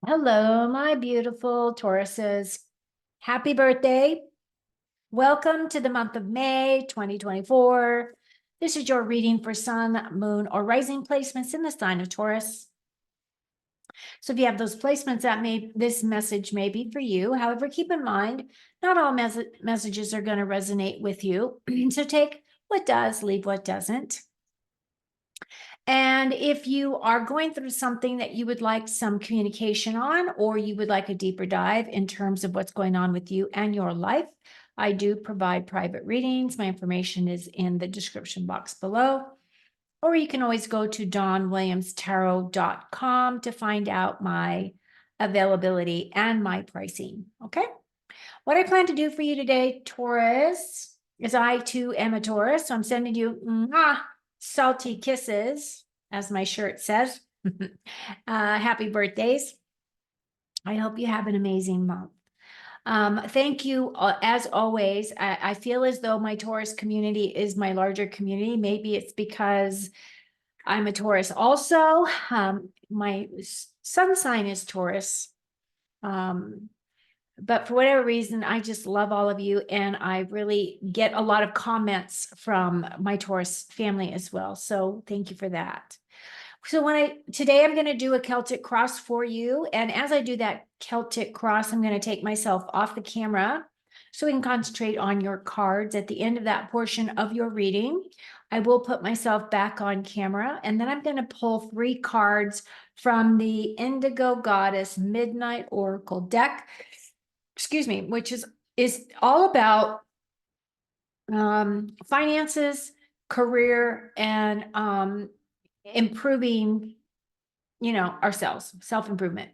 Hello, my beautiful Tauruses. Happy birthday. Welcome to the month of May 2024. This is your reading for sun, moon, or rising placements in the sign of Taurus. So if you have those placements, this message may be for you. However, keep in mind, not all messages are going to resonate with you. So take what does, leave what doesn't. And if you are going through something that you would like some communication on, or you would like a deeper dive in terms of what's going on with you and your life, I do provide private readings. My information is in the description box below. Or you can always go to dawnwilliamstarot.com to find out my availability and my pricing. Okay. What I plan to do for you today, Taurus, is I too am a Taurus. So I'm sending you salty kisses, as my shirt says. Happy birthdays. I hope you have an amazing month. Thank you. As always, I feel as though my Taurus community is my larger community. Maybe it's because I'm a Taurus also. My sun sign is Taurus. But for whatever reason, I just love all of you. And I really get a lot of comments from my Taurus family as well. So thank you for that. So today I'm going to do a Celtic cross for you. And as I do that Celtic cross, I'm going to take myself off the camera so we can concentrate on your cards. At the end of that portion of your reading, I will put myself back on camera, and then I'm going to pull 3 cards from the Indigo Goddess Midnight Oracle deck, which is all about finances, career, and improving, ourselves, self-improvement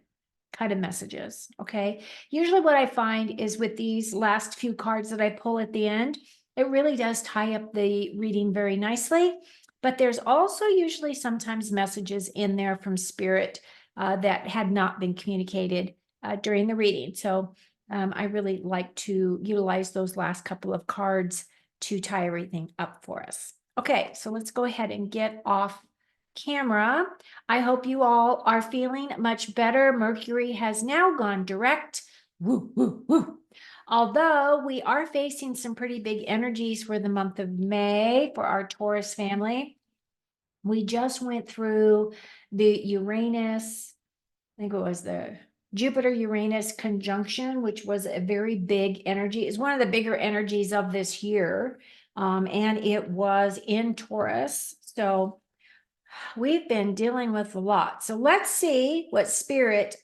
kind of messages. Okay. Usually what I find is with these last few cards that I pull at the end, it really does tie up the reading very nicely. But there's also usually sometimes messages in there from spirit that had not been communicated during the reading. So I really like to utilize those last couple of cards to tie everything up for us. Okay, so let's go ahead and get off camera. I hope you all are feeling much better. Mercury has now gone direct. Woo, woo, woo. Although we are facing some pretty big energies for the month of May for our Taurus family. We just went through the Uranus, I think it was the Jupiter-Uranus conjunction, which was a very big energy. It's one of the bigger energies of this year. And it was in Taurus. So we've been dealing with a lot. So let's see what Spirit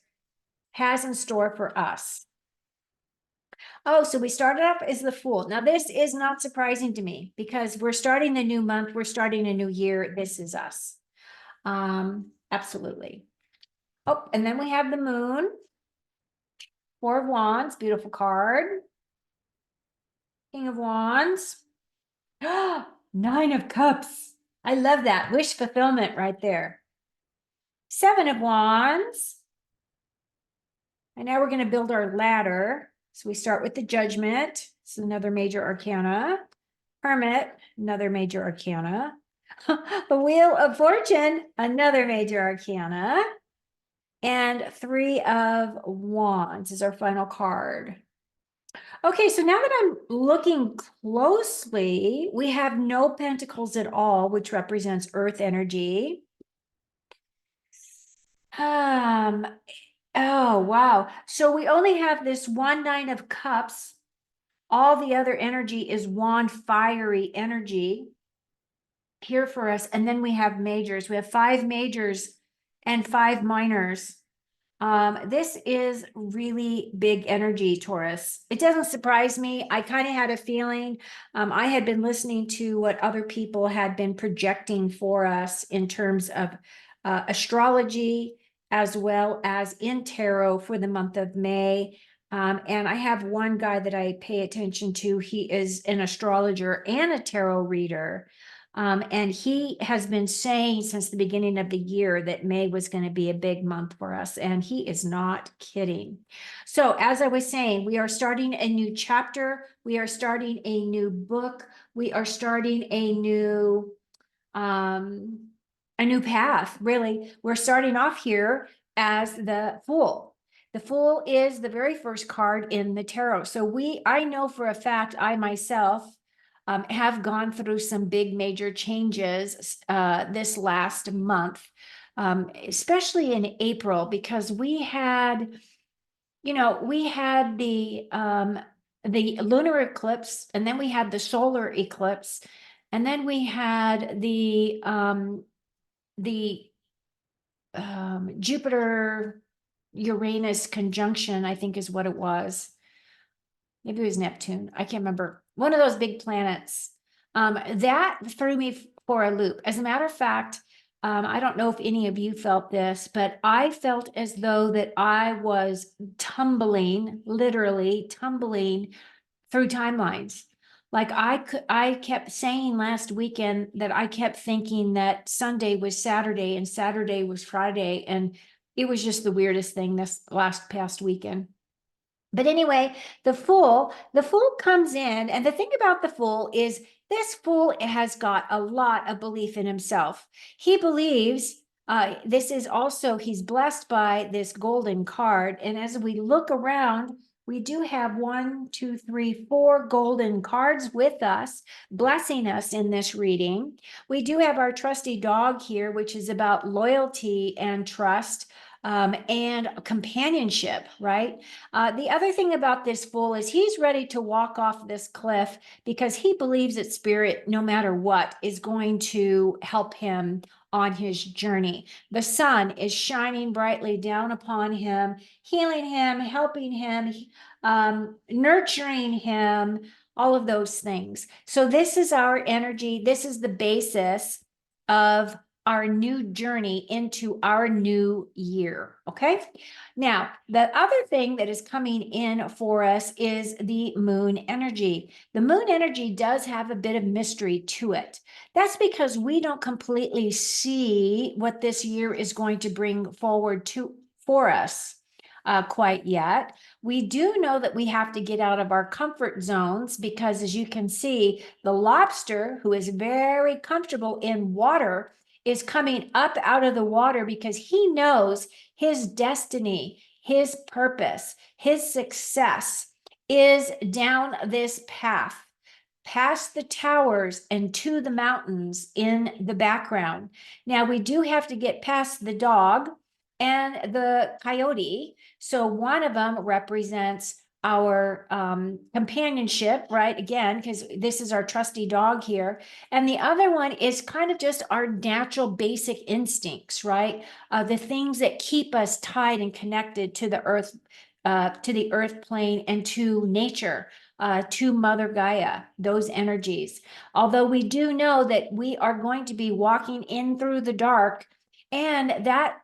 has in store for us. Oh, so we started off as the Fool. Now, this is not surprising to me because we're starting a new month. We're starting a new year. This is us. Absolutely. Oh, and then we have the Moon. 4 of Wands, beautiful card. King of Wands. 9 of Cups. I love that. Wish fulfillment right there. 7 of Wands. And now we're going to build our ladder. So we start with the Judgment. It's another major arcana. Hermit, another major arcana. The Wheel of Fortune, another major arcana. And 3 of Wands is our final card. Okay, so now that I'm looking closely, we have no pentacles at all, which represents earth energy. Oh, wow. So we only have this 1 9 of cups. All the other energy is wand fiery energy here for us. And then we have majors. We have 5 majors and 5 minors. This is really big energy, Taurus. It doesn't surprise me. I kind of had a feeling. I had been listening to what other people had been projecting for us in terms of astrology, as well as in tarot for the month of May. And I have one guy that I pay attention to. He is an astrologer and a tarot reader. And he has been saying since the beginning of the year that May was going to be a big month for us. And he is not kidding. So as I was saying, we are starting a new chapter. We are starting a new book. We are starting a new path, really. We're starting off here as the Fool. The Fool is the very first card in the tarot. So I know for a fact, I myself have gone through some big major changes this last month, especially in April, because we had the lunar eclipse, and then we had the solar eclipse, and then we had the Jupiter Uranus conjunction, I think is what it was. Maybe it was Neptune. I can't remember. One of those big planets. That threw me for a loop. As a matter of fact, I don't know if any of you felt this, but I felt as though that I was tumbling, literally tumbling through timelines. Like I kept saying last weekend that I kept thinking that Sunday was Saturday and Saturday was Friday. And it was just the weirdest thing this last past weekend. But anyway, the fool comes in, and the thing about the fool is this fool has got a lot of belief in himself. He believes this is also, he's blessed by this golden card. And as we look around, we do have 1, 2, 3, 4 golden cards with us, blessing us in this reading. We do have our trusty dog here, which is about loyalty and trust. And companionship, right? The other thing about this fool is he's ready to walk off this cliff because he believes that spirit, no matter what, is going to help him on his journey. The sun is shining brightly down upon him, healing him, helping him, nurturing him, all of those things. So this is our energy. This is the basis of our new journey into our new year. Okay. Now, the other thing that is coming in for us is the moon energy. The moon energy does have a bit of mystery to it. That's because we don't completely see what this year is going to bring forward for us. Quite yet. We do know that we have to get out of our comfort zones because, as you can see, the lobster, who is very comfortable in water, is coming up out of the water because he knows his destiny, his purpose, his success is down this path, past the towers and to the mountains in the background. Now, we do have to get past the dog and the coyote. So one of them represents our companionship, right? Again, because this is our trusty dog here. And the other one is kind of just our natural basic instincts, right? The things that keep us tied and connected to the earth plane and to nature, to Mother Gaia, those energies. Although we do know that we are going to be walking in through the dark, and that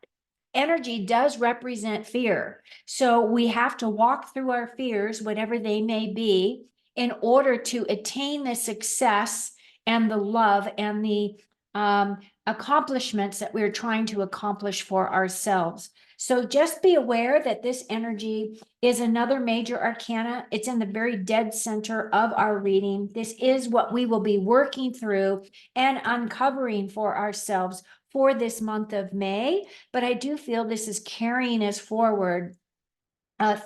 energy does represent fear. So we have to walk through our fears, whatever they may be, in order to attain the success and the love and the accomplishments that we're trying to accomplish for ourselves. So just be aware that this energy is another major arcana. It's in the very dead center of our reading. This is what we will be working through and uncovering for ourselves for this month of May, but I do feel this is carrying us forward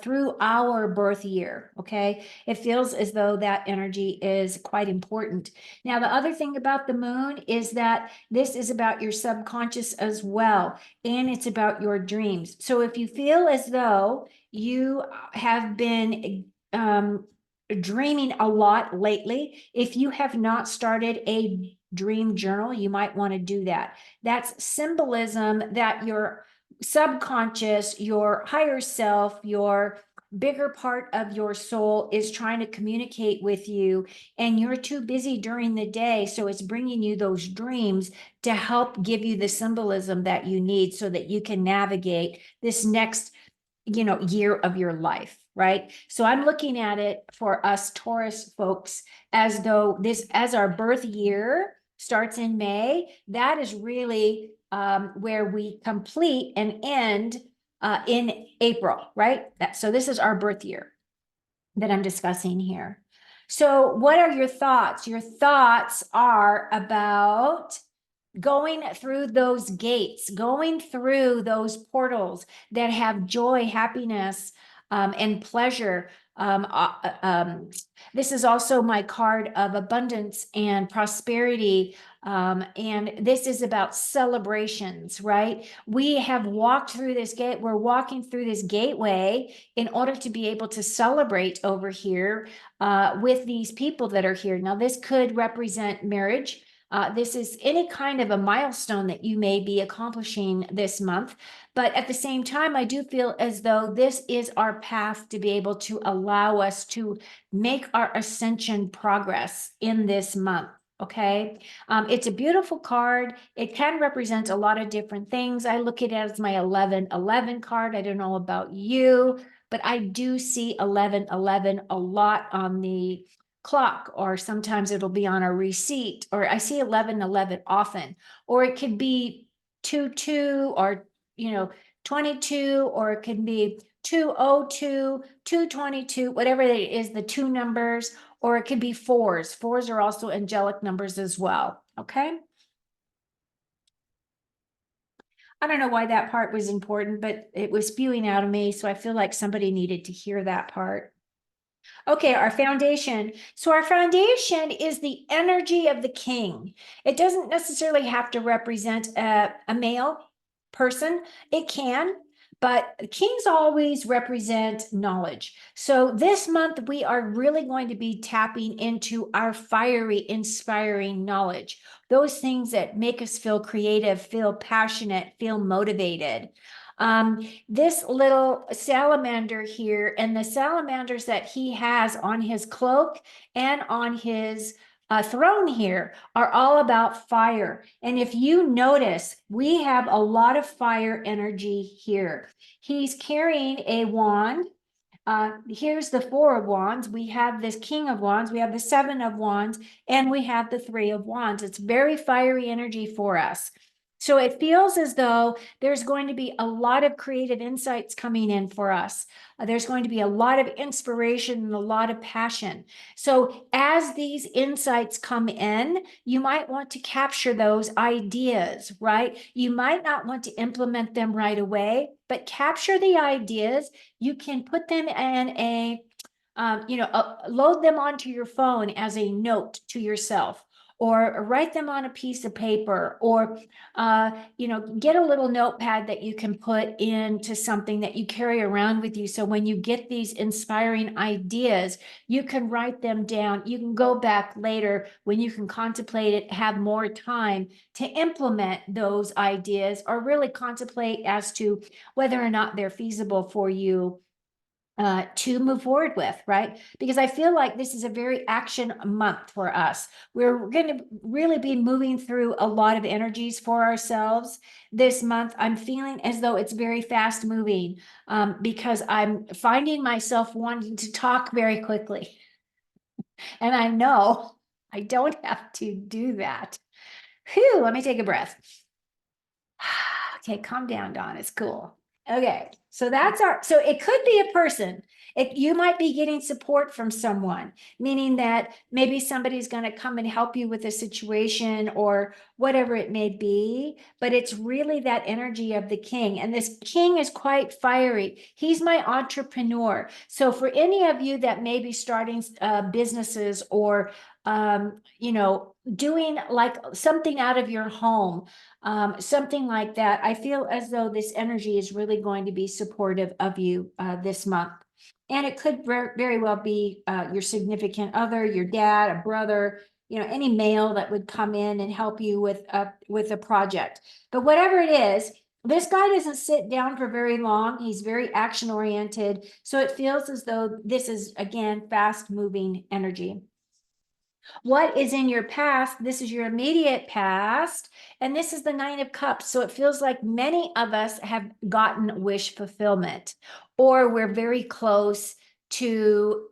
through our birth year. Okay. It feels as though that energy is quite important. Now, the other thing about the moon is that this is about your subconscious as well, and it's about your dreams. So if you feel as though you have been dreaming a lot lately, if you have not started a dream journal, you might want to do that. That's symbolism that your subconscious, your higher self, your bigger part of your soul is trying to communicate with you, and you're too busy during the day. So it's bringing you those dreams to help give you the symbolism that you need so that you can navigate this next year of your life, right? So I'm looking at it for us Taurus folks as though as our birth year starts in May, that is really where we complete and end in April, right? So this is our birth year that I'm discussing here. So what are your thoughts? Your thoughts are about going through those gates, going through those portals that have joy, happiness, and pleasure. Um, uh, uh, um, this is also my card of abundance and prosperity. And this is about celebrations, right? We have walked through this gate. We're walking through this gateway in order to be able to celebrate over here with these people that are here. Now, this could represent marriage. This is any kind of a milestone that you may be accomplishing this month. But at the same time, I do feel as though this is our path to be able to allow us to make our ascension progress in this month. Okay. It's a beautiful card. It can represent a lot of different things. I look at it as my 1111 card. I don't know about you, but I do see 1111 a lot on the clock, or sometimes it'll be on a receipt, or I see 1111 often, or it could be 22 or 22, or it can be 202, 222, whatever it is, the two numbers, or it could be fours. Fours are also angelic numbers as well. Okay. I don't know why that part was important, but it was spewing out of me. So I feel like somebody needed to hear that part. Okay, our foundation. So our foundation is the energy of the king. It doesn't necessarily have to represent a male person. It can, but kings always represent knowledge. So this month we are really going to be tapping into our fiery, inspiring knowledge. Those things that make us feel creative, feel passionate, feel motivated. This little salamander here, and the salamanders that he has on his cloak and on his throne here, are all about fire. And if you notice, we have a lot of fire energy here. He's carrying a wand. Here's the Four of Wands. We have this King of Wands. We have the Seven of Wands, and we have the Three of Wands. It's very fiery energy for us. So it feels as though there's going to be a lot of creative insights coming in for us. There's going to be a lot of inspiration and a lot of passion. So as these insights come in, you might want to capture those ideas, right? You might not want to implement them right away, but capture the ideas. You can put them in load them onto your phone as a note to yourself, or write them on a piece of paper, or get a little notepad that you can put into something that you carry around with you. So when you get these inspiring ideas, you can write them down. You can go back later when you can contemplate it, have more time to implement those ideas, or really contemplate as to whether or not they're feasible for you to move forward with, right? Because I feel like this is a very action month for us. We're going to really be moving through a lot of energies for ourselves this month. I'm feeling as though it's very fast moving because I'm finding myself wanting to talk very quickly. And I know I don't have to do that. Whew, let me take a breath. Okay, calm down, Dawn. It's cool. Okay, so so it could be a person. You might be getting support from someone, meaning that maybe somebody's going to come and help you with a situation or whatever it may be, but it's really that energy of the king. And this king is quite fiery. He's my entrepreneur. So for any of you that may be starting businesses, or doing like something out of your home, something like that, I feel as though this energy is really going to be supportive of you this month. And it could very well be your significant other, your dad, a brother, any male that would come in and help you with a project. But whatever it is, this guy doesn't sit down for very long. He's very action oriented. So it feels as though this is, again, fast moving energy. What is in your past? This is your immediate past. And this is the Nine of Cups. So it feels like many of us have gotten wish fulfillment, or we're very close to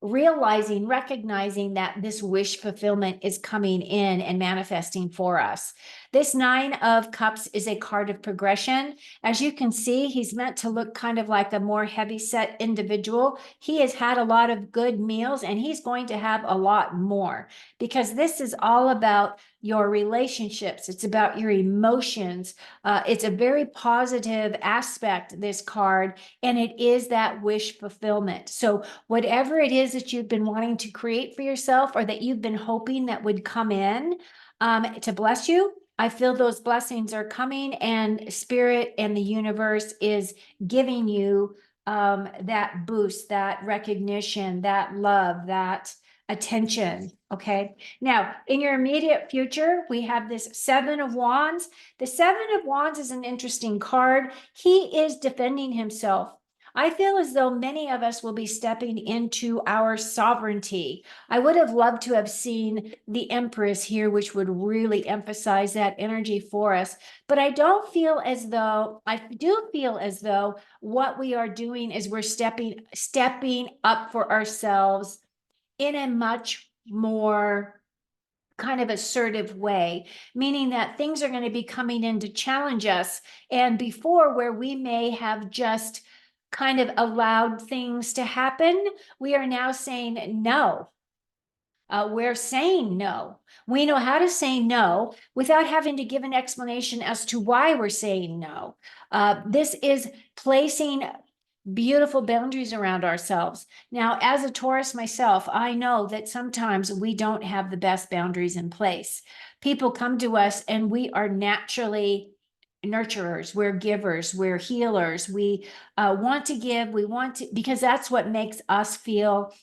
recognizing that this wish fulfillment is coming in and manifesting for us. This Nine of Cups is a card of progression. As you can see, he's meant to look kind of like a more heavy-set individual. He has had a lot of good meals, and he's going to have a lot more, because this is all about your relationships. It's about your emotions. It's a very positive aspect, this card, and it is that wish fulfillment. So whatever it is that you've been wanting to create for yourself, or that you've been hoping that would come in to bless you, I feel those blessings are coming, and spirit and the universe is giving you that boost, that recognition, that love, that attention. Okay. Now, in your immediate future, we have this Seven of Wands. The Seven of Wands is an interesting card. He is defending himself. I feel as though many of us will be stepping into our sovereignty. I would have loved to have seen the Empress here, which would really emphasize that energy for us. But I do feel as though what we are doing is we're stepping up for ourselves in a much more kind of assertive way, meaning that things are going to be coming in to challenge us. And before, where we may have just kind of allowed things to happen, we are now saying no. We're saying no. We know how to say no without having to give an explanation as to why we're saying no. This is placing beautiful boundaries around ourselves. Now, as a Taurus myself, I know that sometimes we don't have the best boundaries in place. People come to us and we are naturally nurturers, we're givers, we're healers. We want to give, because that's what makes us feel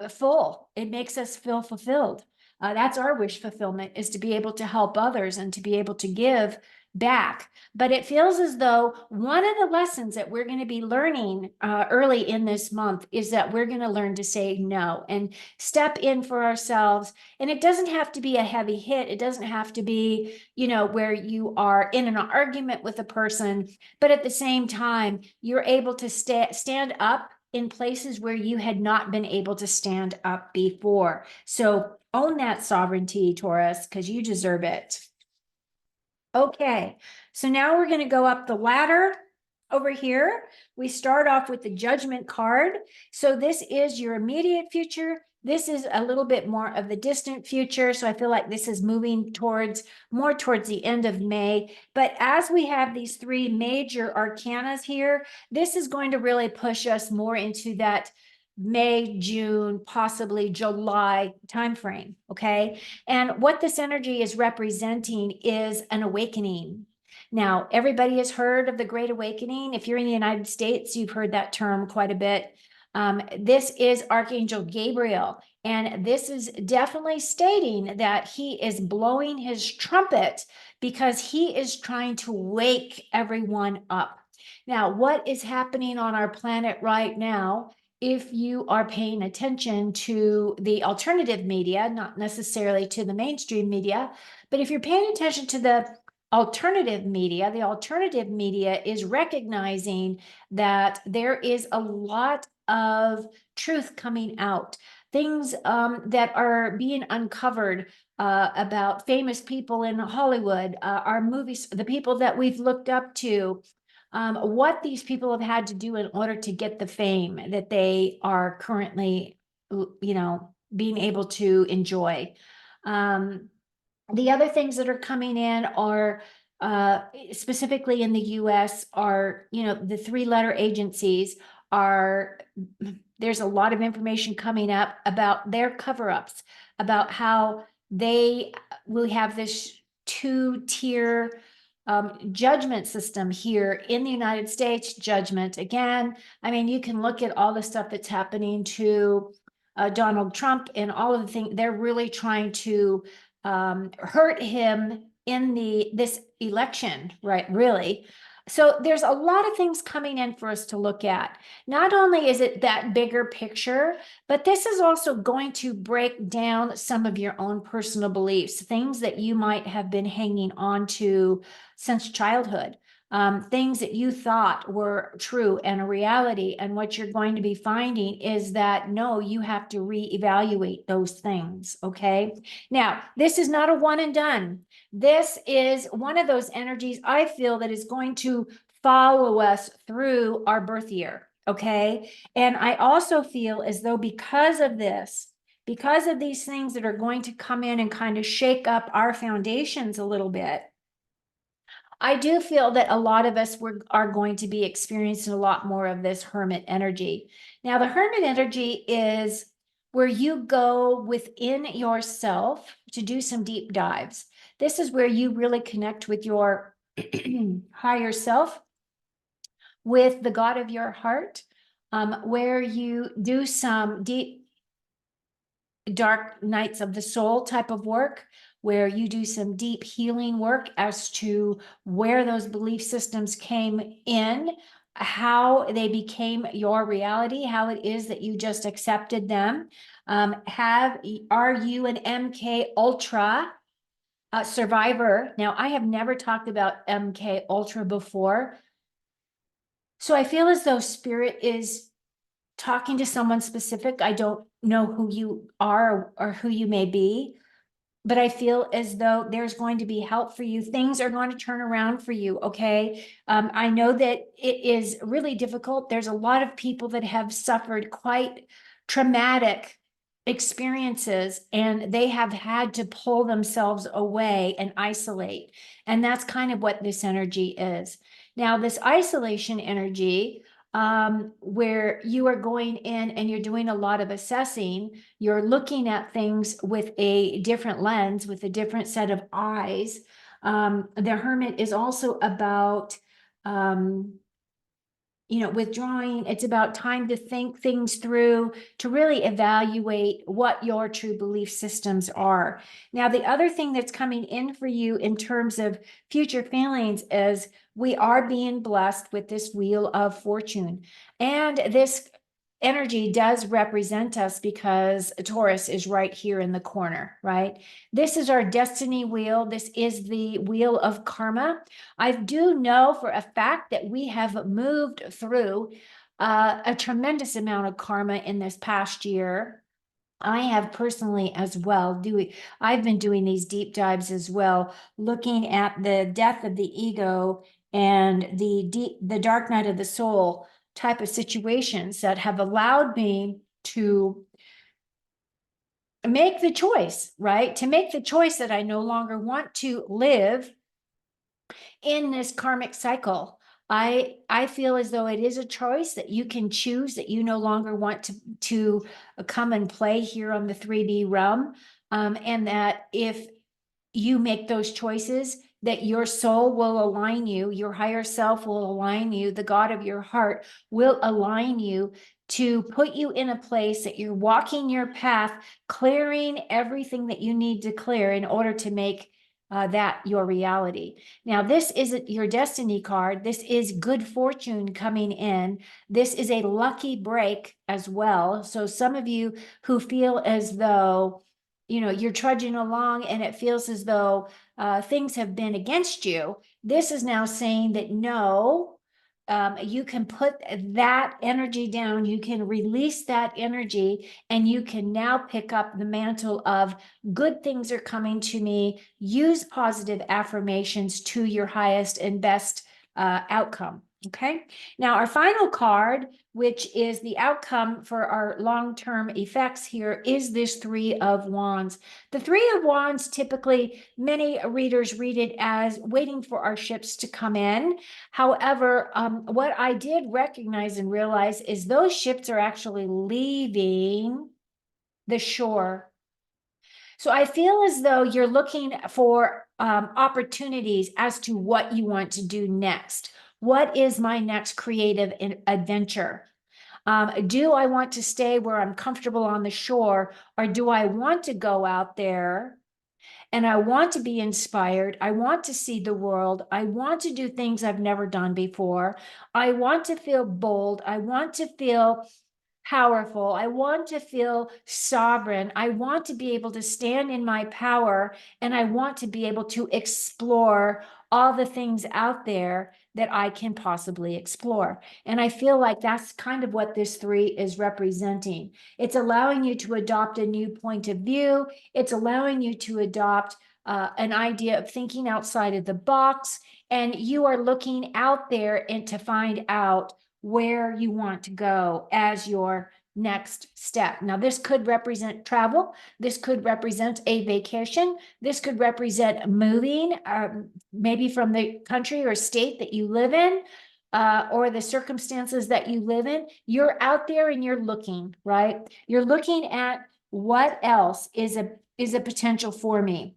full. It makes us feel fulfilled. That's our wish fulfillment, is to be able to help others and to be able to give back. But it feels as though one of the lessons that we're going to be learning early in this month is that we're going to learn to say no and step in for ourselves. And it doesn't have to be a heavy hit. It doesn't have to be, where you are in an argument with a person, but at the same time, you're able to stand up in places where you had not been able to stand up before. So own that sovereignty, Taurus, because you deserve it. Okay, so now we're going to go up the ladder over here. We start off with the Judgment card. So this is your immediate future. This is a little bit more of the distant future. So I feel like this is moving more towards the end of May. But as we have these three major arcanas here, this is going to really push us more into that May, June, possibly July timeframe. Okay. And what this energy is representing is an awakening. Now, everybody has heard of the Great Awakening. If you're in the United States, you've heard that term quite a bit. This is Archangel Gabriel, and this is definitely stating that he is blowing his trumpet because he is trying to wake everyone up. Now, what is happening on our planet right now, if you are paying attention to the alternative media, not necessarily to the mainstream media, but if you're paying attention to the alternative media is recognizing that there is a lot of truth coming out, things that are being uncovered about famous people in Hollywood, our movies, the people that we've looked up to, what these people have had to do in order to get the fame that they are currently, being able to enjoy. The other things that are coming in are specifically in the US are, the three-letter agencies are, there's a lot of information coming up about their cover-ups, about how they will have this two-tier judgment system here in the United States. Judgment again. I mean, you can look at all the stuff that's happening to Donald Trump and all of the things. They're really trying to hurt him in this election, right? Really. So there's a lot of things coming in for us to look at. Not only is it that bigger picture, but this is also going to break down some of your own personal beliefs, things that you might have been hanging on to since childhood. things that you thought were true and a reality. And what you're going to be finding is that no, you have to reevaluate those things. Okay. Now, this is not a one and done. This is one of those energies I feel that is going to follow us through our birth year. Okay. And I also feel as though because of this, because of these things that are going to come in and kind of shake up our foundations a little bit, I do feel that a lot of us are going to be experiencing a lot more of this hermit energy. Now, the hermit energy is where you go within yourself to do some deep dives. This is where you really connect with your higher self, with the God of your heart, where you do some deep dark nights of the soul type of work, where you do some deep healing work as to where those belief systems came in, how they became your reality, how it is that you just accepted them. Are you an MK Ultra survivor? Now, I have never talked about MK Ultra before, so I feel as though spirit is talking to someone specific. I don't know who you are or who you may be, but I feel as though there's going to be help for you. Things are going to turn around for you. Okay. I know that it is really difficult. There's a lot of people that have suffered quite traumatic experiences and they have had to pull themselves away and isolate. And that's kind of what this energy is. Now, this isolation energy, where you are going in and you're doing a lot of assessing, you're looking at things with a different lens, with a different set of eyes. The hermit is also about, withdrawing. It's about time to think things through, to really evaluate what your true belief systems are. Now, the other thing that's coming in for you in terms of future feelings is we are being blessed with this wheel of fortune. And this energy does represent us because Taurus is right here in the corner, right? This is our destiny wheel. This is the wheel of karma. I do know for a fact that we have moved through a tremendous amount of karma in this past year. I have personally as well. I've been doing these deep dives as well, looking at the death of the ego and the dark night of the soul type of situations that have allowed me to make the choice, right? To make the choice that I no longer want to live in this karmic cycle. I feel as though it is a choice that you can choose, that you no longer want to come and play here on the 3D realm, and that if you make those choices, that your soul will align you, your higher self will align you, the God of your heart will align you to put you in a place that you're walking your path, clearing everything that you need to clear in order to make that your reality. Now, this isn't your destiny card. This is good fortune coming in. This is a lucky break as well. So some of you who feel as though, you're trudging along and it feels as though things have been against you, this is now saying that no, you can put that energy down, you can release that energy, and you can now pick up the mantle of good things are coming to me. Use positive affirmations to your highest and best outcome. Okay. Now, our final card, which is the outcome for our long-term effects here, is this Three of Wands. The Three of Wands, typically, many readers read it as waiting for our ships to come in. However, what I did recognize and realize is those ships are actually leaving the shore. So I feel as though you're looking for opportunities as to what you want to do next. What is my next creative adventure? Do I want to stay where I'm comfortable on the shore, or do I want to go out there and I want to be inspired? I want to see the world. I want to do things I've never done before. I want to feel bold. I want to feel powerful. I want to feel sovereign. I want to be able to stand in my power, and I want to be able to explore all the things out there that I can possibly explore. And I feel like that's kind of what this 3 is representing. It's allowing you to adopt a new point of view. It's allowing you to adopt an idea of thinking outside of the box. And you are looking out there and to find out where you want to go as your next step. Now, this could represent travel. This could represent a vacation. This could represent moving, maybe from the country or state that you live in, or the circumstances that you live in. You're out there and you're looking, right? You're looking at what else is a potential for me.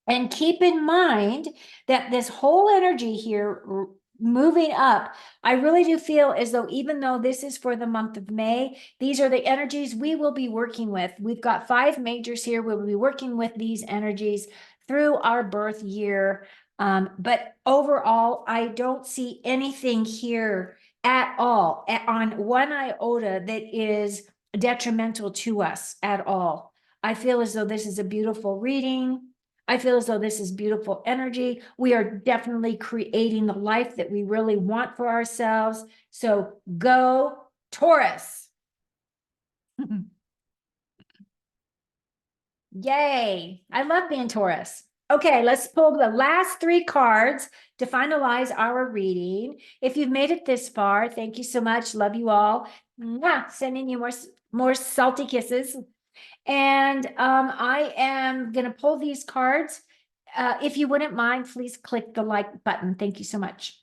And keep in mind that this whole energy here moving up, I really do feel as though even though this is for the month of May, these are the energies we will be working with. We've got 5 majors here. We'll be working with these energies through our birth year. But overall, I don't see anything here at all on one iota that is detrimental to us at all. I feel as though this is a beautiful reading. I feel as though this is beautiful energy. We are definitely creating the life that we really want for ourselves. So go Taurus. Yay. I love being Taurus. Okay, let's pull the last 3 cards to finalize our reading. If you've made it this far, thank you so much. Love you all. Mwah. Sending you more salty kisses. And I am going to pull these cards. If you wouldn't mind, please click the like button. Thank you so much.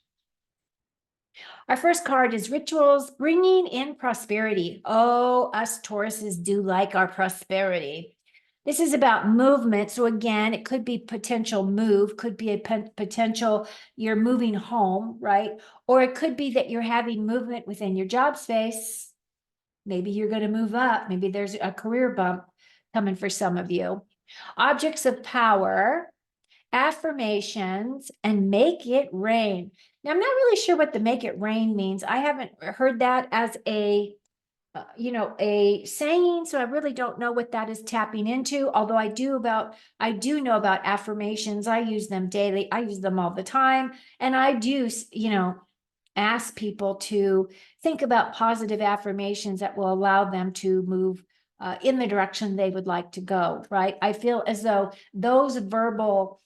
Our first card is Rituals, Bringing in Prosperity. Oh, us Tauruses do like our prosperity. This is about movement. So again, it could be potential move, could be a potential you're moving home, right? Or it could be that you're having movement within your job space. Maybe you're going to move up. Maybe there's a career bump coming for some of you. Objects of power, affirmations, and make it rain. Now, I'm not really sure what the make it rain means. I haven't heard that as a saying, so I really don't know what that is tapping into. Although I do know about affirmations. I use them daily. I use them all the time, and I do, ask people to think about positive affirmations that will allow them to move in the direction they would like to go, right? I feel as though those verbal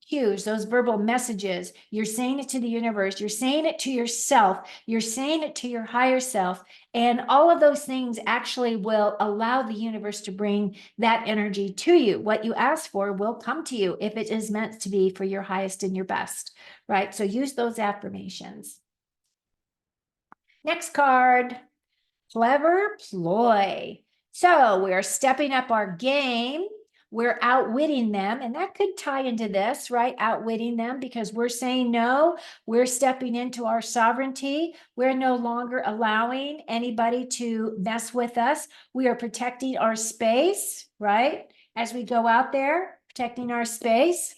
cues, those verbal messages, you're saying it to the universe, you're saying it to yourself, you're saying it to your higher self, and all of those things actually will allow the universe to bring that energy to you. What you ask for will come to you if it is meant to be for your highest and your best, right? So use those affirmations. Next card, Clever Ploy. So we're stepping up our game. We're outwitting them. And that could tie into this, right? Outwitting them because we're saying no. We're stepping into our sovereignty. We're no longer allowing anybody to mess with us. We are protecting our space, right? As we go out there, protecting our space.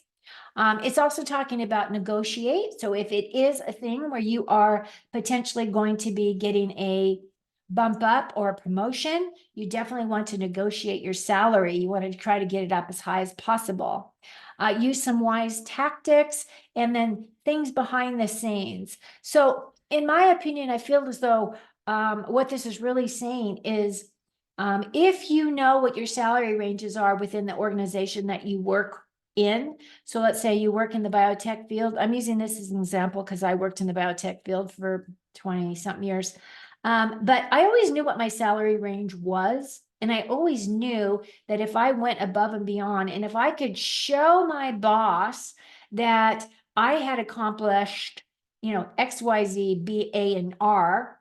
It's also talking about negotiate. So if it is a thing where you are potentially going to be getting a bump up or a promotion, you definitely want to negotiate your salary. You want to try to get it up as high as possible. Use some wise tactics and then things behind the scenes. So in my opinion, I feel as though what this is really saying is if you know what your salary ranges are within the organization that you work in. So let's say you work in the biotech field. I'm using this as an example because I worked in the biotech field for 20 something years. But I always knew what my salary range was. And I always knew that if I went above and beyond, and if I could show my boss that I had accomplished, X, Y, Z, B, A, and R,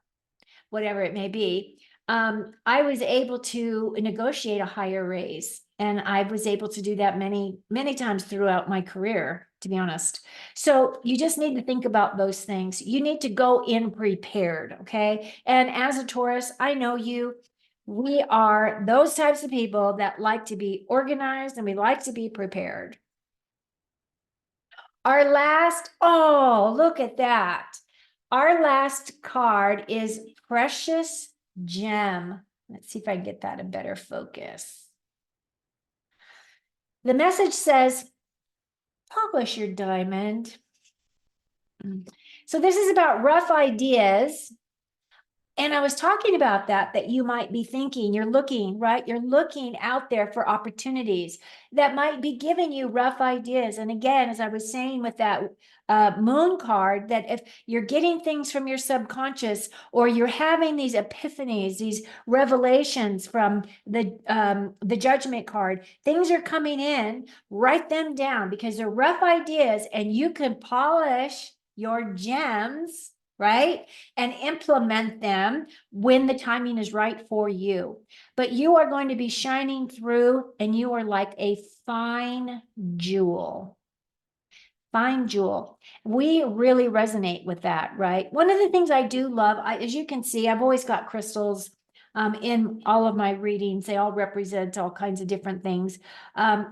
whatever it may be, I was able to negotiate a higher raise. And I was able to do that many, many times throughout my career, to be honest. So you just need to think about those things. You need to go in prepared, okay? And as a Taurus, I know you. We are those types of people that like to be organized and we like to be prepared. Our last, oh, look at that. Our last card is Precious Gem. Let's see if I can get that in better focus. The message says, Polish your diamond. So this is about rough ideas. And I was talking about that you might be thinking, you're looking, right? You're looking out there for opportunities that might be giving you rough ideas. And again, as I was saying with that moon card, that if you're getting things from your subconscious or you're having these epiphanies, these revelations from the judgment card, things are coming in, write them down because they're rough ideas and you can polish your gems, right? And implement them when the timing is right for you. But you are going to be shining through and you are like a fine jewel. Fine jewel. We really resonate with that, right? One of the things I do love, as you can see, I've always got crystals in all of my readings. They all represent all kinds of different things.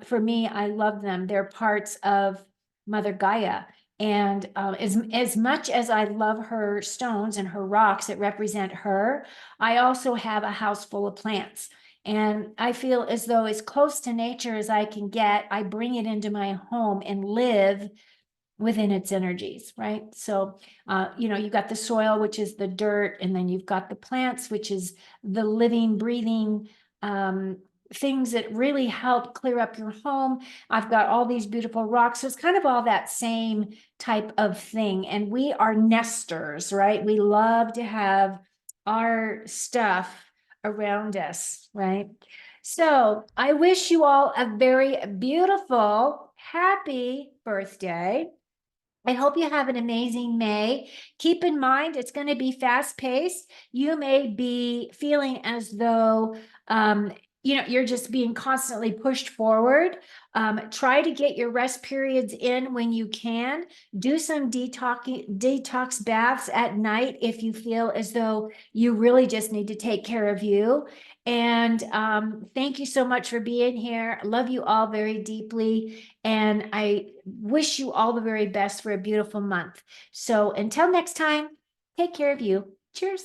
For me, I love them. They're parts of Mother Gaia. And as much as I love her stones and her rocks that represent her, I also have a house full of plants. And I feel as though as close to nature as I can get, I bring it into my home and live within its energies, right? So, you've got the soil, which is the dirt, and then you've got the plants, which is the living, breathing things that really help clear up your home. I've got all these beautiful rocks. So it's kind of all that same type of thing. And we are nesters, right? We love to have our stuff around us, right? So I wish you all a very beautiful, happy birthday. I hope you have an amazing May. Keep in mind, it's going to be fast paced. You may be feeling as though, you're just being constantly pushed forward. Try to get your rest periods in when you can. Do some detox baths at night if you feel as though you really just need to take care of you. And thank you so much for being here. I love you all very deeply. And I wish you all the very best for a beautiful month. So until next time, take care of you. Cheers.